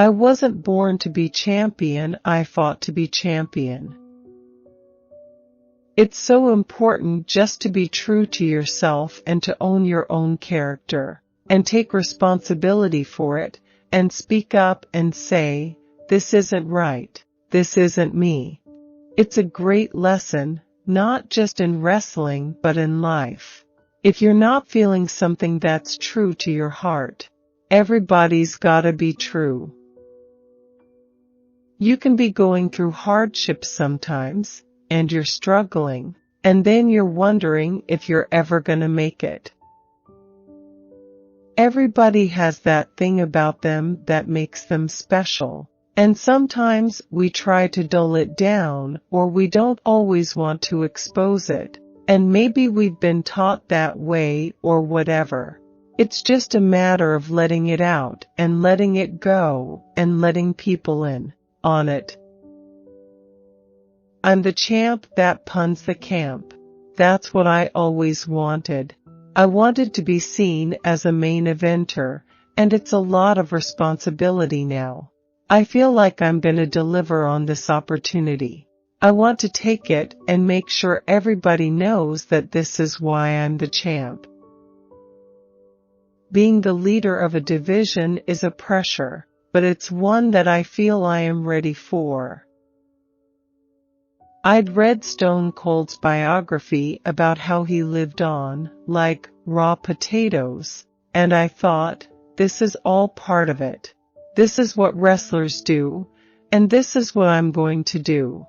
I wasn't born to be champion, I fought to be champion. It's so important just to be true to yourself and to own your own character, and take responsibility for it, and speak up and say, this isn't right, this isn't me. It's a great lesson, not just in wrestling but in life. If you're not feeling something that's true to your heart, everybody's gotta be true. You can be going through hardships sometimes, and you're struggling, and then you're wondering if you're ever gonna make it. Everybody has that thing about them that makes them special, and sometimes we try to dull it down, or we don't always want to expose it, and maybe we've been taught that way or whatever. It's just a matter of letting it out and letting it go and letting people in on it. I'm the champ that puns the camp. That's what I always wanted. I wanted to be seen as a main eventer, and it's a lot of responsibility now. I feel like I'm gonna deliver on this opportunity. I want to take it and make sure everybody knows that this is why I'm the champ. Being the leader of a division is a pressure, but it's one that I feel I am ready for. I'd read Stone Cold's biography about how he lived on, like, raw potatoes, and I thought, this is all part of it. This is what wrestlers do, and this is what I'm going to do.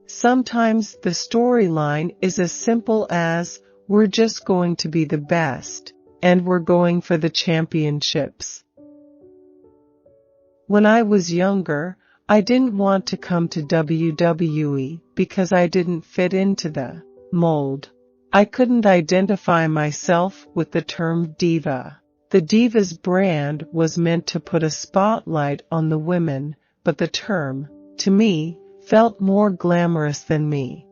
Sometimes the storyline is as simple as, we're just going to be the best, and we're going for the championships. When I was younger, I didn't want to come to WWE because I didn't fit into the mold. I couldn't identify myself with the term diva. The Divas brand was meant to put a spotlight on the women, but the term, to me, felt more glamorous than me.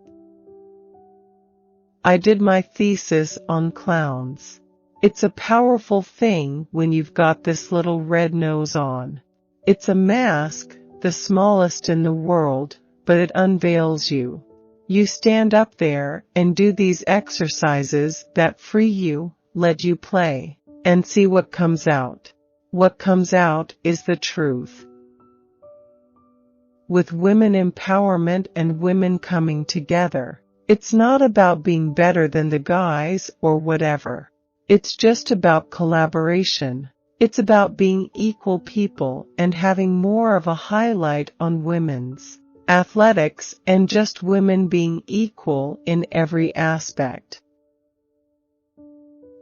I did my thesis on clowns. It's a powerful thing when you've got this little red nose on. It's a mask, the smallest in the world, but it unveils you. You stand up there and do these exercises that free you, let you play, and see what comes out. What comes out is the truth. With women empowerment and women coming together, it's not about being better than the guys or whatever. It's just about collaboration. It's about being equal people and having more of a highlight on women's athletics and just women being equal in every aspect.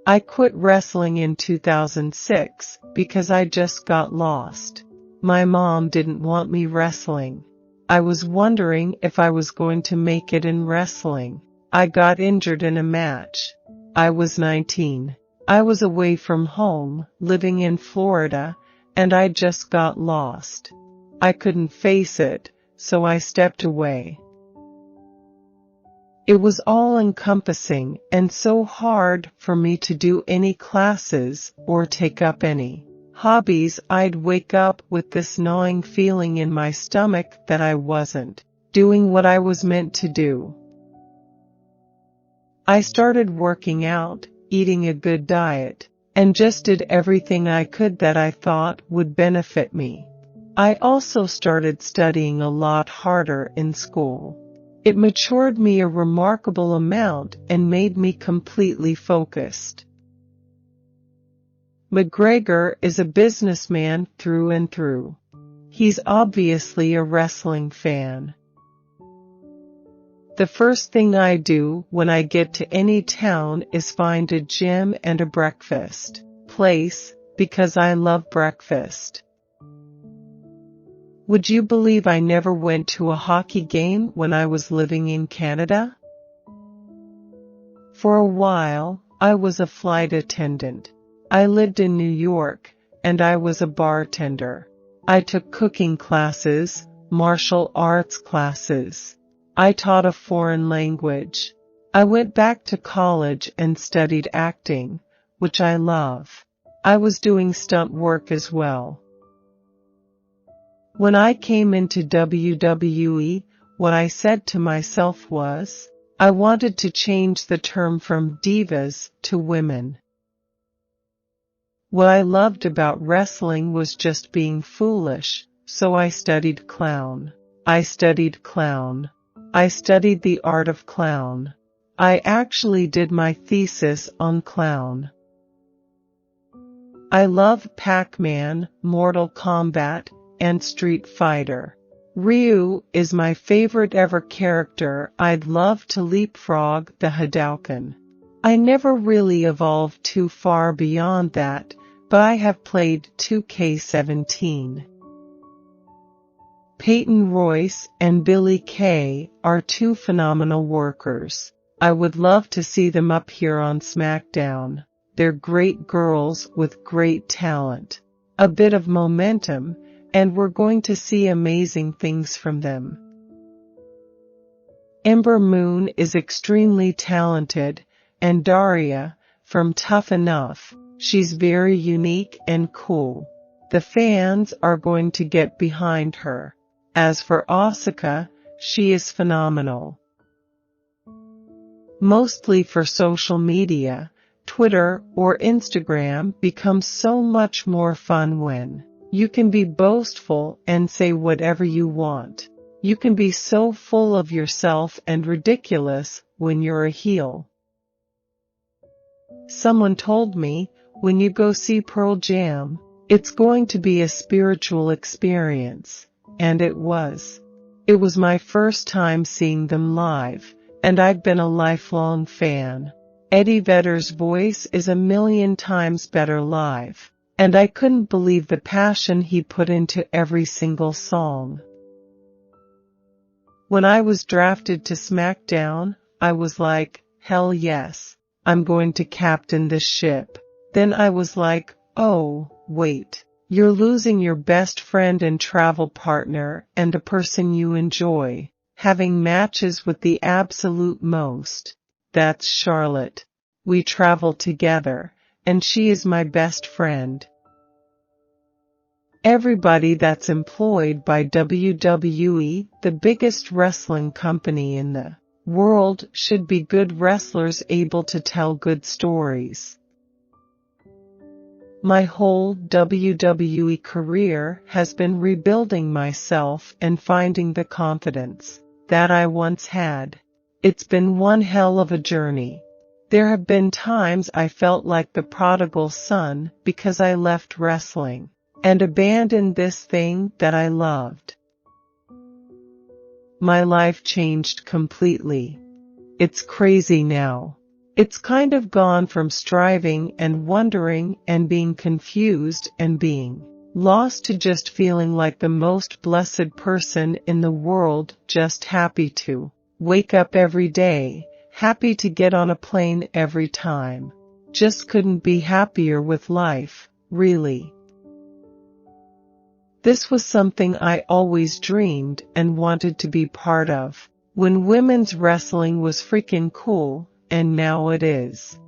I quit wrestling in 2006 because I just got lost. My mom didn't want me wrestling. I was wondering if I was going to make it in wrestling. I got injured in a match. I was 19. I was away from home, living in Florida, and I just got lost. I couldn't face it, so I stepped away. It was all-encompassing and so hard for me to do any classes or take up any hobbies. I'd wake up with this gnawing feeling in my stomach that I wasn't doing what I was meant to do. I started working out, eating a good diet, and just did everything I could that I thought would benefit me. I also started studying a lot harder in school. It matured me a remarkable amount and made me completely focused. McGregor is a businessman through and through. He's obviously a wrestling fan. The first thing I do when I get to any town is find a gym and a breakfast place, because I love breakfast. Would you believe I never went to a hockey game when I was living in Canada? For a while, I was a flight attendant. I lived in New York, and I was a bartender. I took cooking classes, martial arts classes. I taught a foreign language. I went back to college and studied acting, which I love. I was doing stunt work as well. When I came into WWE, what I said to myself was, I wanted to change the term from divas to women. What I loved about wrestling was just being foolish, so I studied clown. I studied clown. I studied the art of clown. I actually did my thesis on clown. I love Pac-Man, Mortal Kombat, and Street Fighter. Ryu is my favorite ever character. I'd love to leapfrog the Hadouken. I never really evolved too far beyond that, but I have played 2K17. Peyton Royce and Billie Kay are two phenomenal workers. I would love to see them up here on SmackDown. They're great girls with great talent, a bit of momentum, and we're going to see amazing things from them. Ember Moon is extremely talented, and Daria, from Tough Enough, she's very unique and cool. The fans are going to get behind her. As for Asuka, she is phenomenal. Mostly for social media, Twitter or Instagram becomes so much more fun when you can be boastful and say whatever you want. You can be so full of yourself and ridiculous when you're a heel. Someone told me, when you go see Pearl Jam, it's going to be a spiritual experience, and it was. It was my first time seeing them live, and I've been a lifelong fan. Eddie Vedder's voice is a million times better live, and I couldn't believe the passion he put into every single song. When I was drafted to SmackDown, I was like, hell yes, I'm going to captain this ship. Then I was like, oh, wait, you're losing your best friend and travel partner and a person you enjoy having matches with the absolute most. That's Charlotte. We travel together, and she is my best friend. Everybody that's employed by WWE, the biggest wrestling company in the world, should be good wrestlers able to tell good stories. My whole WWE career has been rebuilding myself and finding the confidence that I once had. It's been one hell of a journey. There have been times I felt like the prodigal son because I left wrestling and abandoned this thing that I loved. My life changed completely. It's crazy now. It's kind of gone from striving and wondering and being confused and being lost to just feeling like the most blessed person in the world, just happy to wake up every day, happy to get on a plane every time. Just couldn't be happier with life, really. This was something I always dreamed and wanted to be part of. When women's wrestling was freaking cool, and now it is.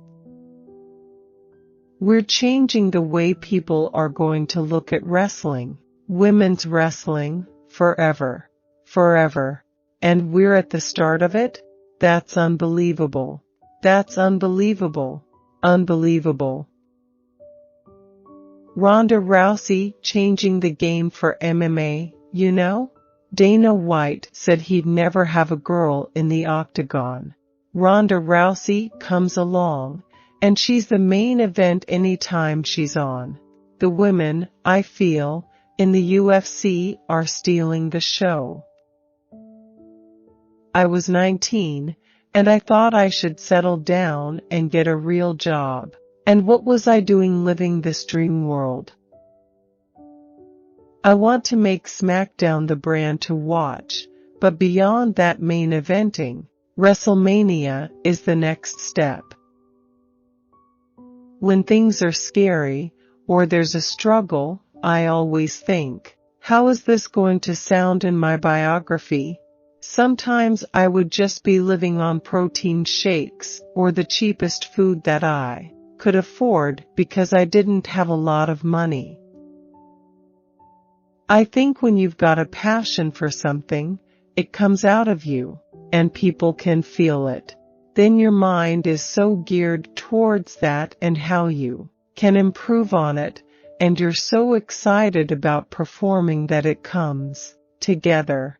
We're changing the way people are going to look at wrestling. Women's wrestling, forever. Forever. And we're at the start of it? That's unbelievable. That's unbelievable. Unbelievable. Ronda Rousey changing the game for MMA, you know? Dana White said he'd never have a girl in the octagon. Ronda Rousey comes along, and she's the main event anytime she's on. The women, I feel, in the UFC are stealing the show. I was 19, and I thought I should settle down and get a real job. And what was I doing living this dream world? I want to make SmackDown the brand to watch, but beyond that main eventing, WrestleMania is the next step. When things are scary, or there's a struggle, I always think, how is this going to sound in my biography? Sometimes I would just be living on protein shakes, or the cheapest food that I could afford because I didn't have a lot of money. I think when you've got a passion for something, it comes out of you, and people can feel it. Then your mind is so geared towards that and how you can improve on it, and you're so excited about performing that it comes together.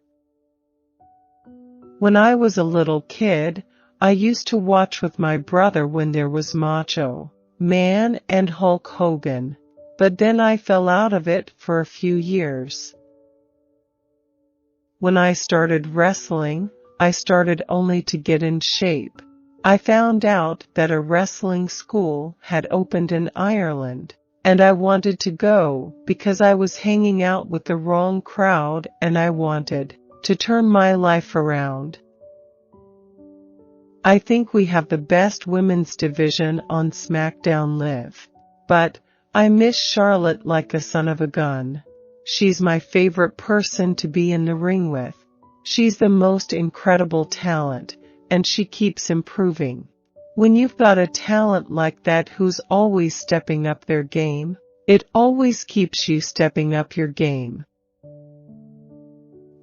When I was a little kid, I used to watch with my brother when there was Macho Man and Hulk Hogan, but then I fell out of it for a few years. When I started wrestling, I started only to get in shape. I found out that a wrestling school had opened in Ireland, and I wanted to go because I was hanging out with the wrong crowd and I wanted to turn my life around. I think we have the best women's division on SmackDown Live, but I miss Charlotte like a son of a gun. She's my favorite person to be in the ring with. She's the most incredible talent, and she keeps improving. When you've got a talent like that who's always stepping up their game, it always keeps you stepping up your game.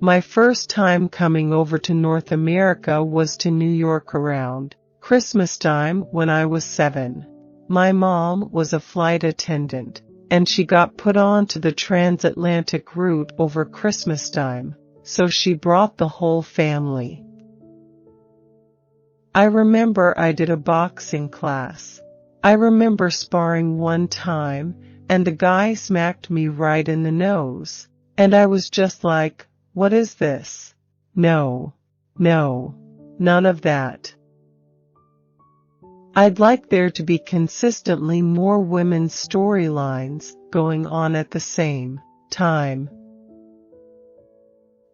My first time coming over to North America was to New York around Christmas time when I was 7. My mom was a flight attendant, and she got put onto the transatlantic route over Christmas time, so she brought the whole family. I remember I did a boxing class. I remember sparring one time, and the guy smacked me right in the nose, and I was just like, "What is this? No, none of that." I'd like there to be consistently more women's storylines going on at the same time.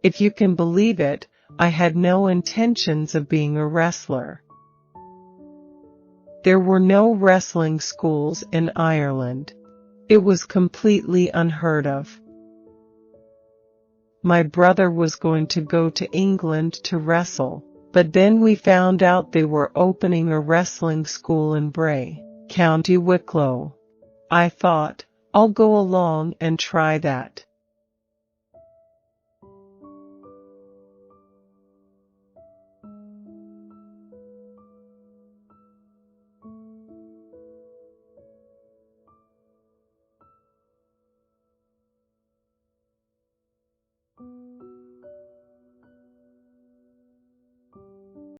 If you can believe it, I had no intentions of being a wrestler. There were no wrestling schools in Ireland. It was completely unheard of. My brother was going to go to England to wrestle, but then we found out they were opening a wrestling school in Bray, County Wicklow. I thought, I'll go along and try that.